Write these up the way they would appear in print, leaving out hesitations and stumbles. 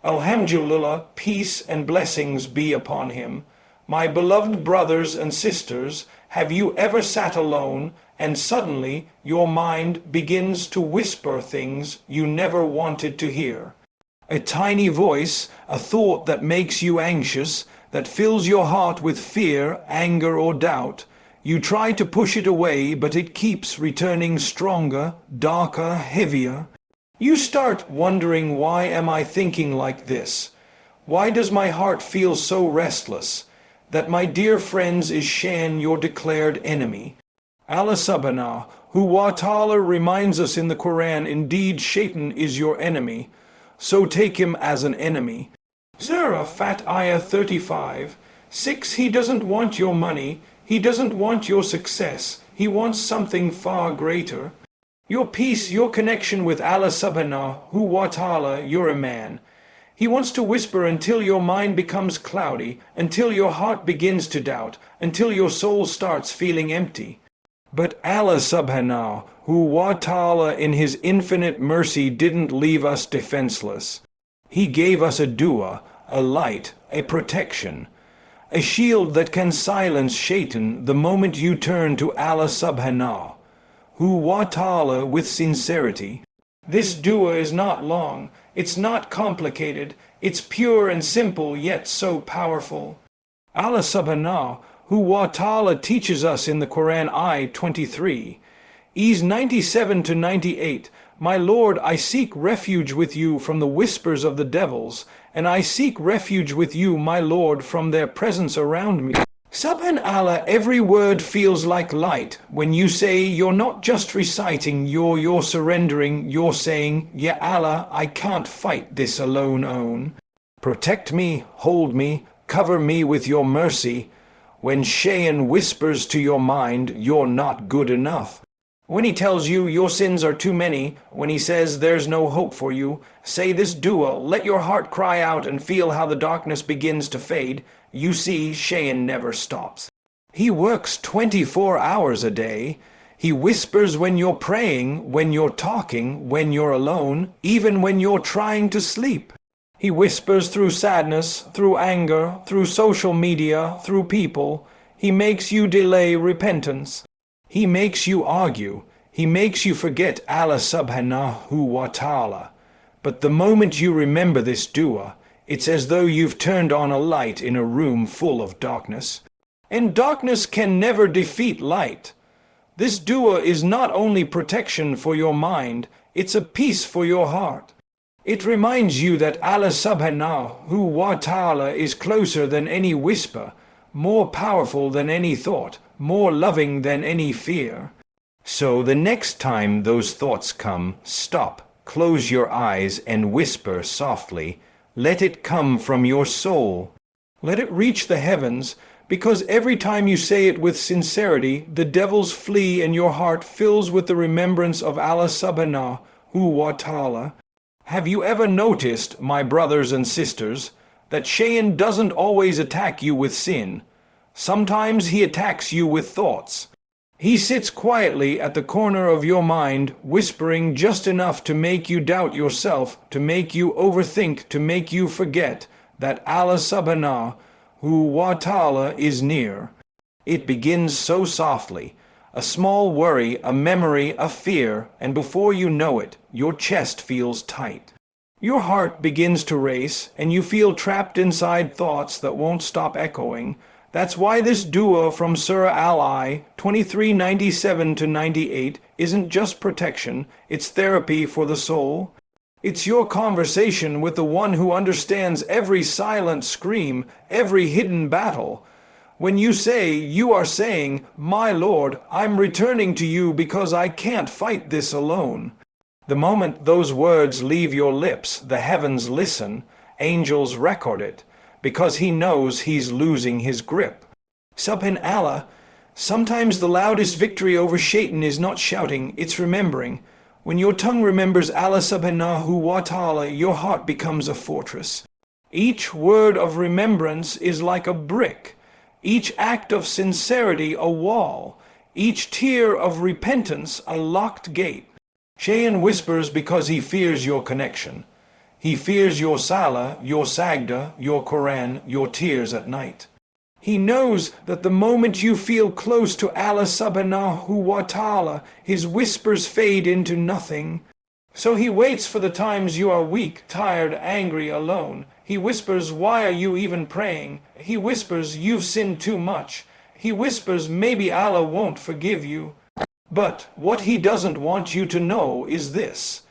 Alhamdulillah, peace and blessings be upon him. My beloved brothers and sisters, have you ever sat alone and suddenly your mind begins to whisper things you never wanted to hear? A tiny voice, a thought that makes you anxious, that fills your heart with fear, anger, or doubt. You try to push it away, but it keeps returning stronger, darker, heavier. You start wondering, why am I thinking like this? Why does my heart feel so restless? That, my dear friends, is Shaytan, your declared enemy. Allah subhanahu wa ta'ala reminds us in the Quran, indeed Shaytan is your enemy, so take him as an enemy. Surah Fat Ayah 35, 6. He doesn't want your money, he doesn't want your success, he wants something far greater. Your peace, your connection with Allah subhanahu wa ta'ala, you're a man. He wants to whisper until your mind becomes cloudy, until your heart begins to doubt, until your soul starts feeling empty. But Allah subhanahu wa ta'ala in his infinite mercy didn't leave us defenseless. He gave us a dua, a light, a protection, a shield that can silence Shaytan the moment you turn to Allah subhanahu wa ta'ala with sincerity. This dua is not long, it's not complicated, it's pure and simple yet so powerful. Allah subhanahu wa ta'ala teaches us in the Quran ayah 23, Ease 97 to 98, My Lord, I seek refuge with you from the whispers of the devils, and I seek refuge with you, my Lord, from their presence around me. Subhanallah, every word feels like light. When you say, you're not just reciting, you're surrendering, you're saying, Ya Allah, I can't fight this alone. Protect me, hold me, cover me with your mercy. When Shaytan whispers to your mind, you're not good enough. When he tells you your sins are too many, when he says there's no hope for you, say this dua, let your heart cry out and feel how the darkness begins to fade. You see, Shaytan never stops. He works 24 hours a day. He whispers when you're praying, when you're talking, when you're alone, even when you're trying to sleep. He whispers through sadness, through anger, through social media, through people. He makes you delay repentance. He makes you argue. He makes you forget Allah subhanahu wa ta'ala. But the moment you remember this dua, it's as though you've turned on a light in a room full of darkness. And darkness can never defeat light. This dua is not only protection for your mind, it's a peace for your heart. It reminds you that Allah subhanahu wa ta'ala is closer than any whisper, more powerful than any thought, more loving than any fear. So the next time those thoughts come, stop, close your eyes and whisper softly. Let it come from your soul. Let it reach the heavens, because every time you say it with sincerity, the devils flee and your heart fills with the remembrance of Allah subhanahu wa ta'ala. Have you ever noticed, my brothers and sisters, that Shaytan doesn't always attack you with sin? Sometimes he attacks you with thoughts. He sits quietly at the corner of your mind, whispering just enough to make you doubt yourself, to make you overthink, to make you forget that Allah subhanahu wa ta'ala is near. It begins so softly, a small worry, a memory, a fear, and before you know it, your chest feels tight. Your heart begins to race, and you feel trapped inside thoughts that won't stop echoing. That's why this dua from Surah Al-Ai 23:97 to 98 isn't just protection, it's therapy for the soul. It's your conversation with the one who understands every silent scream, every hidden battle. When you say, you are saying, My Lord, I'm returning to you because I can't fight this alone. The moment those words leave your lips, the heavens listen, angels record it, because he knows he's losing his grip. Subhanallah, sometimes the loudest victory over Shaytan is not shouting, it's remembering. When your tongue remembers Allah subhanahu wa ta'ala, your heart becomes a fortress. Each word of remembrance is like a brick, each act of sincerity a wall, each tear of repentance a locked gate. Shaytan whispers because he fears your connection. He fears your salah, your sagda, your Quran, your tears at night. He knows that the moment you feel close to Allah subhanahu wa ta'ala, his whispers fade into nothing. So he waits for the times you are weak, tired, angry, alone. He whispers, why are you even praying? He whispers, you've sinned too much. He whispers, maybe Allah won't forgive you. But what he doesn't want you to know is this.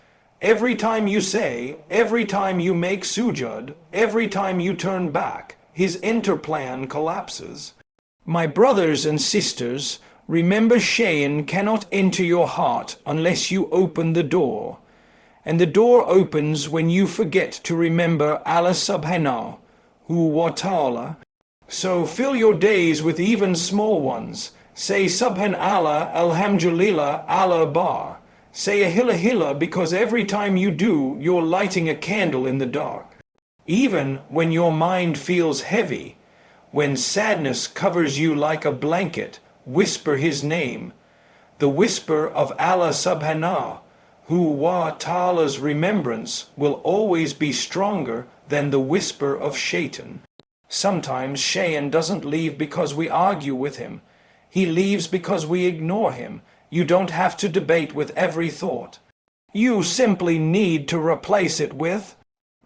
Every time you say, every time you make sujud, every time you turn back, his interplan collapses. My brothers and sisters, remember Shaytan cannot enter your heart unless you open the door. And the door opens when you forget to remember Allah subhanahu wa ta'ala. So fill your days with even small ones. Say Subhanallah, Alhamdulillah, Allah Bar. Say a hila because every time you do, you're lighting a candle in the dark. Even when your mind feels heavy, when sadness covers you like a blanket, whisper his name. The whisper of Allah subhanahu wa ta'ala's remembrance will always be stronger than the whisper of Shaytan. Sometimes Shaytan doesn't leave because we argue with him. He leaves because we ignore him. You don't have to debate with every thought. You simply need to replace it with.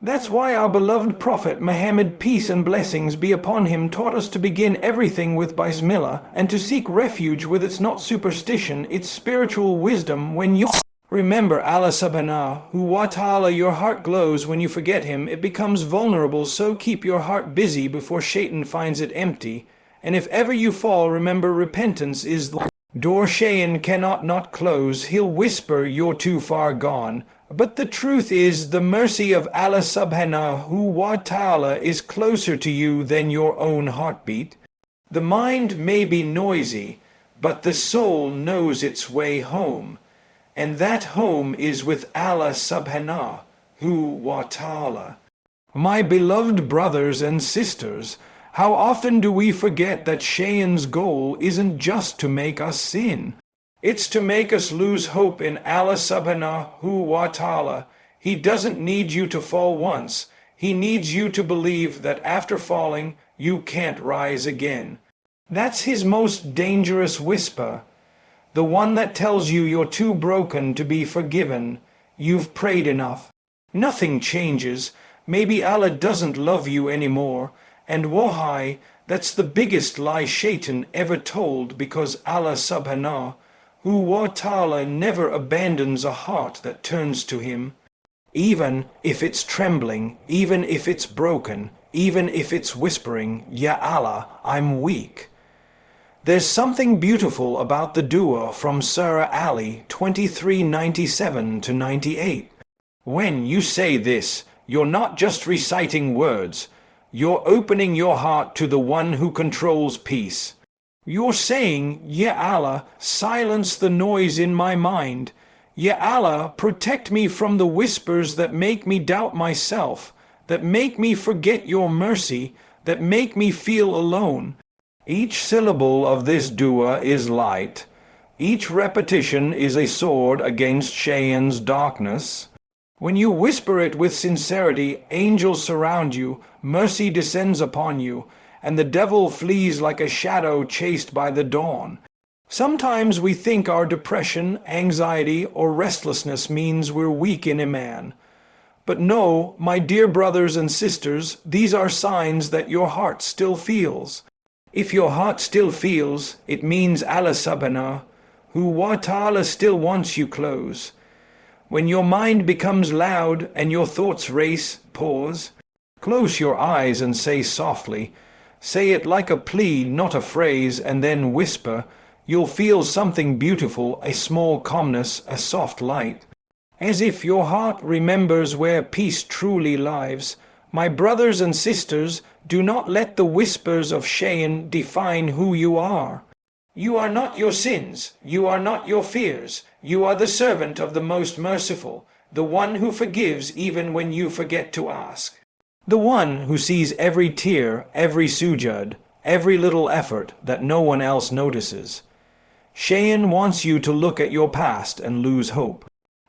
That's why our beloved Prophet Muhammad, peace and blessings be upon him, taught us to begin everything with Bismillah and to seek refuge with its not superstition, its spiritual wisdom when you remember Allah subhanahu wa ta'ala. Your heart glows when you forget him. It becomes vulnerable, so keep your heart busy before Shaytan finds it empty. And if ever you fall, remember repentance is the door Shaytan cannot not close. He'll whisper you're too far gone. But the truth is, the mercy of Allah subhanahu wa ta'ala is closer to you than your own heartbeat. The mind may be noisy, but the soul knows its way home. And that home is with Allah subhanahu wa ta'ala. My beloved brothers and sisters, how often do we forget that Shaytan's goal isn't just to make us sin? It's to make us lose hope in Allah subhanahu wa ta'ala. He doesn't need you to fall once. He needs you to believe that after falling, you can't rise again. That's his most dangerous whisper. The one that tells you you're too broken to be forgiven. You've prayed enough. Nothing changes. Maybe Allah doesn't love you anymore. And wallahi, that's the biggest lie Shaytan ever told, because Allah subhanahu wa ta'ala never abandons a heart that turns to him. Even if it's trembling, even if it's broken, even if it's whispering, Ya Allah, I'm weak. There's something beautiful about the dua from Surah Ali 23:97-98. When you say this, you're not just reciting words. You're opening your heart to the one who controls peace. You're saying, Ya Allah, silence the noise in my mind. Ya Allah, protect me from the whispers that make me doubt myself, that make me forget your mercy, that make me feel alone. Each syllable of this dua is light. Each repetition is a sword against Shaytan's darkness. When you whisper it with sincerity, angels surround you, mercy descends upon you, and the devil flees like a shadow chased by the dawn. Sometimes we think our depression, anxiety, or restlessness means we're weak in Iman. But no, my dear brothers and sisters, these are signs that your heart still feels. If your heart still feels, it means Allah subhanahu wa ta'ala still wants you close. When your mind becomes loud and your thoughts race, pause. Close your eyes and say softly. Say it like a plea, not a phrase, and then whisper. You'll feel something beautiful, a small calmness, a soft light. As if your heart remembers where peace truly lives. My brothers and sisters, do not let the whispers of Shaytan define who you are. You are not your sins. You are not your fears. You are the servant of the Most Merciful, the one who forgives even when you forget to ask. The one who sees every tear, every sujud, every little effort that no one else notices. Shaytan wants you to look at your past and lose hope.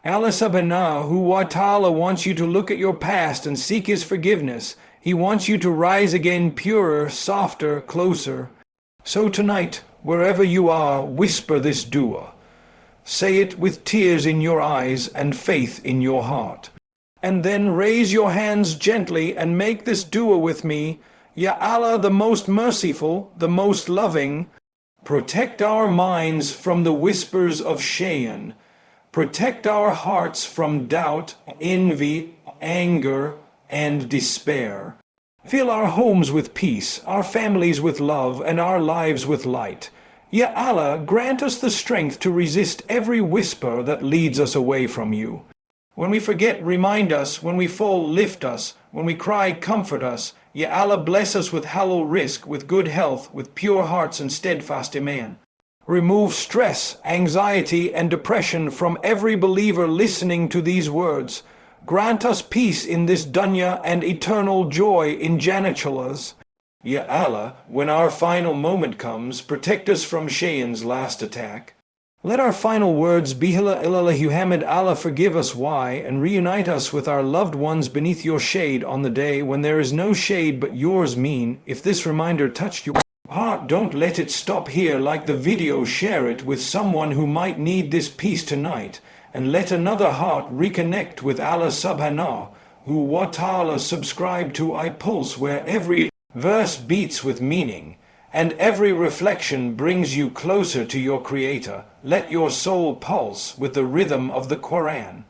Allah subhanahu wa ta'ala wants you to look at your past and seek His forgiveness. He wants you to rise again purer, softer, closer. So tonight, wherever you are, whisper this dua. Say it with tears in your eyes and faith in your heart. And then raise your hands gently and make this dua with me. Ya Allah, the most merciful, the most loving, protect our minds from the whispers of Shaytan. Protect our hearts from doubt, envy, anger, and despair. Fill our homes with peace, our families with love, and our lives with light. Ya Allah, grant us the strength to resist every whisper that leads us away from you. When we forget, remind us. When we fall, lift us. When we cry, comfort us. Ya Allah, bless us with halal rizq, with good health, with pure hearts and steadfast iman. Remove stress, anxiety, and depression from every believer listening to these words. Grant us peace in this dunya and eternal joy in Jannachullahs. Ya Allah, when our final moment comes, protect us from Shaytan's last attack. Let our final words be Hila ilallah Hamid, Allah forgive us why, and reunite us with our loved ones beneath your shade on the day when there is no shade but yours. Mean, if this reminder touched your heart, don't let it stop here. Like the video, share it with someone who might need this peace tonight, and let another heart reconnect with Allah subhanahu wa ta'ala. Subscribe to iPulse, where every verse beats with meaning, and every reflection brings you closer to your Creator. Let your soul pulse with the rhythm of the Quran.